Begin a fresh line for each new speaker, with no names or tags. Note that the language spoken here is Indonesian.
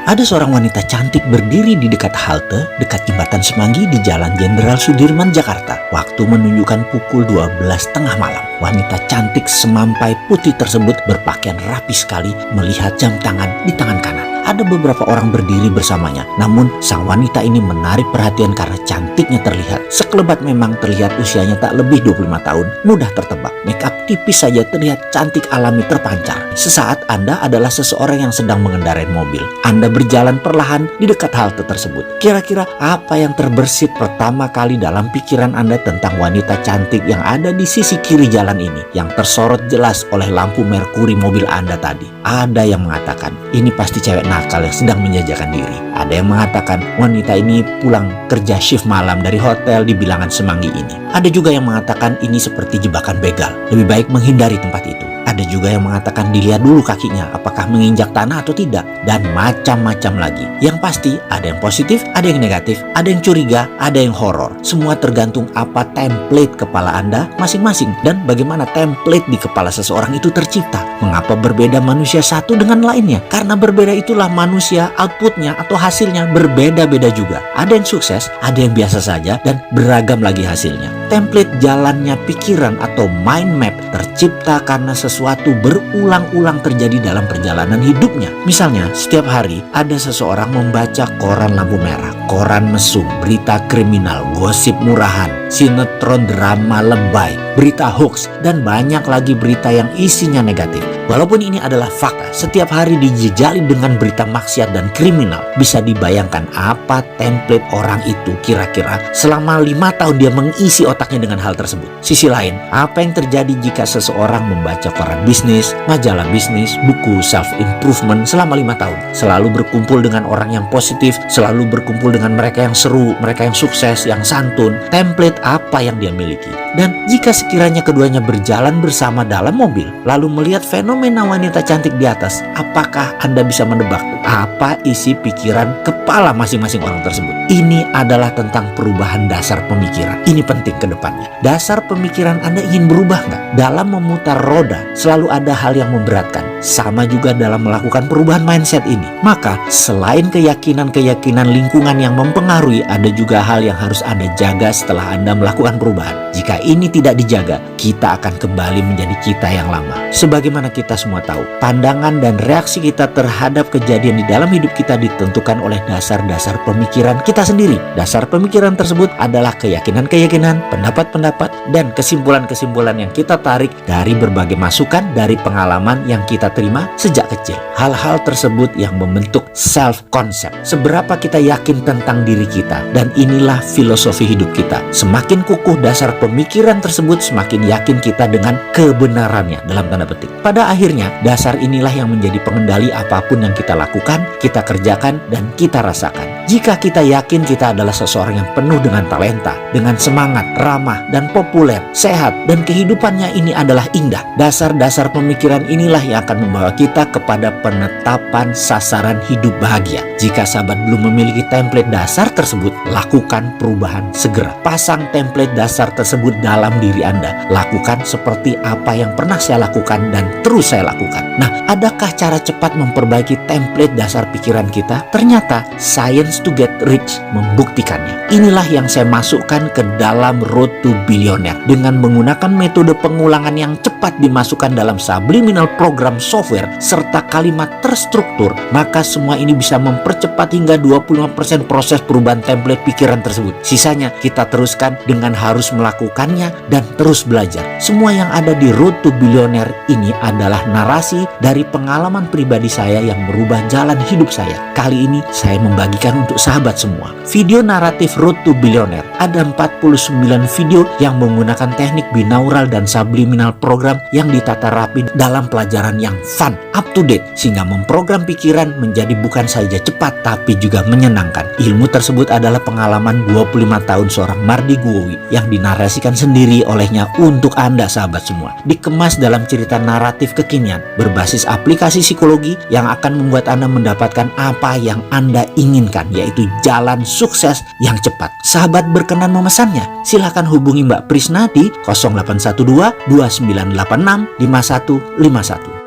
Ada seorang wanita cantik berdiri di dekat halte, dekat jembatan Semanggi di Jalan Jenderal Sudirman, Jakarta. Waktu menunjukkan pukul 12 tengah malam. Wanita cantik semampai putih tersebut berpakaian rapi sekali melihat jam tangan di tangan kanan. Ada beberapa orang berdiri bersamanya, namun sang wanita ini menarik perhatian karena cantiknya terlihat. Sekelebat memang terlihat usianya tak lebih 25 tahun, mudah tertebak. Make up tipis saja terlihat cantik alami terpancar. Sesaat Anda adalah seseorang yang sedang mengendarai mobil. Anda berjalan perlahan di dekat halte tersebut. Kira-kira apa yang terbersit pertama kali dalam pikiran Anda tentang wanita cantik yang ada di sisi kiri jalan ini, yang tersorot jelas oleh lampu merkuri mobil Anda tadi? Ada yang mengatakan, ini pasti cewek nakal yang sedang menjajakan diri. Ada yang mengatakan, wanita ini pulang kerja shift malam dari hotel di bilangan Semanggi ini. Ada juga yang mengatakan ini seperti jebakan begal, lebih baik menghindari tempat itu. Ada juga yang mengatakan dilihat dulu kakinya apakah menginjak tanah atau tidak, dan macam-macam lagi. Yang pasti ada yang positif, ada yang negatif, ada yang curiga, ada yang horor. Semua tergantung apa template kepala Anda masing-masing dan bagaimana template di kepala seseorang itu tercipta. Mengapa berbeda manusia satu dengan lainnya? Karena berbeda itulah manusia, outputnya atau hasilnya berbeda-beda juga. Ada yang sukses, ada yang biasa saja, dan beragam lagi hasilnya. Template jalannya pikiran atau mind map tercipta karena sesuatu berulang-ulang terjadi dalam perjalanan hidupnya. Misalnya, setiap hari ada seseorang membaca koran lampu merah, koran mesum, berita kriminal, gosip murahan, sinetron drama lebay, berita hoax, dan banyak lagi berita yang isinya negatif. Walaupun ini adalah fakta, setiap hari dijejali dengan berita maksiat dan kriminal. Bisa dibayangkan apa template orang itu kira-kira selama 5 tahun dia mengisi otaknya dengan hal tersebut. Sisi lain, apa yang terjadi jika seseorang membaca koran bisnis, majalah bisnis, buku self-improvement selama 5 tahun. Selalu berkumpul dengan orang yang positif, selalu berkumpul dengan mereka yang seru, mereka yang sukses, yang santun. Template apa yang dia miliki? Dan jika sekiranya keduanya berjalan bersama dalam mobil, lalu melihat fenomena wanita cantik di atas, apakah Anda bisa menebak apa isi pikiran kepala masing-masing orang tersebut? Ini adalah tentang perubahan dasar pemikiran. Ini penting ke depannya. Dasar pemikiran Anda ingin berubah nggak? Dalam memutar roda, selalu ada hal yang memberatkan. Sama juga dalam melakukan perubahan mindset ini. Maka, selain keyakinan-keyakinan lingkungan yang mempengaruhi, ada juga hal yang harus Anda jaga setelah Anda melakukan perubahan. Jika ini tidak dijaga, kita akan kembali menjadi kita yang lama. Sebagaimana kita semua tahu, pandangan dan reaksi kita terhadap kejadian di dalam hidup kita ditentukan oleh dasar-dasar pemikiran kita sendiri. Dasar pemikiran tersebut adalah keyakinan-keyakinan, pendapat-pendapat, dan kesimpulan-kesimpulan yang kita tarik dari berbagai masukan dari pengalaman yang kita terima sejak kecil. Hal-hal tersebut yang membentuk self-concept. Seberapa kita yakin tentang diri kita, dan inilah filosofi hidup kita. Semakin kukuh dasar pemikiran tersebut, semakin yakin kita dengan kebenarannya dalam tanda petik. Pada akhirnya, dasar inilah yang menjadi pengendali apapun yang kita lakukan, kita kerjakan, dan kita rasakan. Jika kita yakin kita adalah seseorang yang penuh dengan talenta, dengan semangat, ramah, dan populer, sehat, dan kehidupannya ini adalah indah, dasar-dasar pemikiran inilah yang akan membawa kita kepada penetapan sasaran hidup bahagia. Jika sahabat belum memiliki template dasar tersebut, lakukan perubahan segera. Pasang template dasar tersebut dalam diri Anda. Lakukan seperti apa yang pernah saya lakukan dan terus saya lakukan. Nah, adakah cara cepat memperbaiki template dasar pikiran kita? Ternyata Science to Get Rich membuktikannya. Inilah yang saya masukkan ke dalam Road to Billionaire. Dengan menggunakan metode pengulangan yang cepat dimasukkan dalam subliminal program software serta kalimat terstruktur, maka semua ini bisa mempercepat hingga 25% proses perubahan template pikiran tersebut. Sisanya kita teruskan dengan harus melakukannya dan terus belajar. Semua yang ada di Road to Billionaire ini adalah narasi dari pengalaman pribadi saya yang merubah jalan hidup saya. Kali ini saya membagikan untuk sahabat semua. Video naratif Road to Billionaire. Ada 49 video yang menggunakan teknik binaural dan subliminal program yang ditata rapi dalam pelajaran yang fun, up to date, sehingga memprogram pikiran menjadi bukan saja cepat tapi juga menyenangkan. Ilmu tersebut adalah pengalaman 25 tahun seorang Mardi Guowi yang dinarasikan sendiri olehnya untuk Anda sahabat semua. Dikemas dalam cerita naratif kekinian berbasis aplikasi psikologi yang akan membuat Anda mendapatkan apa yang Anda inginkan, yaitu jalan sukses yang cepat. Sahabat berkenan memesannya? Silahkan hubungi Mbak Prisna di 0812 2986 5151.